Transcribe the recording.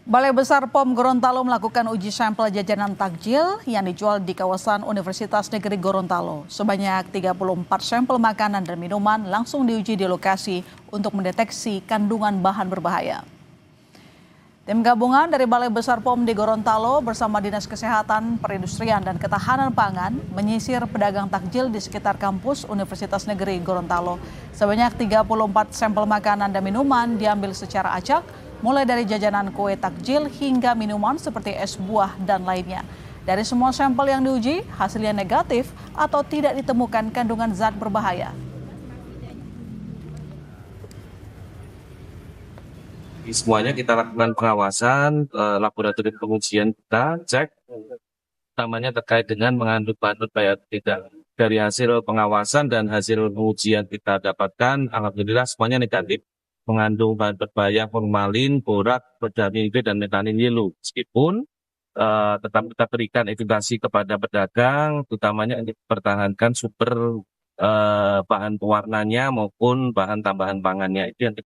Balai Besar POM Gorontalo melakukan uji sampel jajanan takjil yang dijual di kawasan Universitas Negeri Gorontalo. Sebanyak 34 sampel makanan dan minuman langsung diuji di lokasi untuk mendeteksi kandungan bahan berbahaya. Tim gabungan dari Balai Besar POM di Gorontalo bersama Dinas Kesehatan, Perindustrian, dan Ketahanan Pangan menyisir pedagang takjil di sekitar kampus Universitas Negeri Gorontalo. Sebanyak 34 sampel makanan dan minuman diambil secara acak, mulai dari jajanan kue takjil hingga minuman seperti es buah dan lainnya. Dari semua sampel yang diuji, hasilnya negatif atau tidak ditemukan kandungan zat berbahaya. Semuanya kita lakukan pengawasan, laboratorium pengujian kita cek, utamanya terkait dengan mengandung bahan berbahaya atau tidak. Dari hasil pengawasan dan hasil pengujian kita dapatkan, alhamdulillah semuanya negatif. Mengandung bahan berbahaya formalin, borak, berdamide, dan metanin yellow. Meskipun tetap kita berikan edukasi kepada pedagang, utamanya untuk mempertahankan sumber bahan pewarnanya maupun bahan tambahan pangannya. Itu yang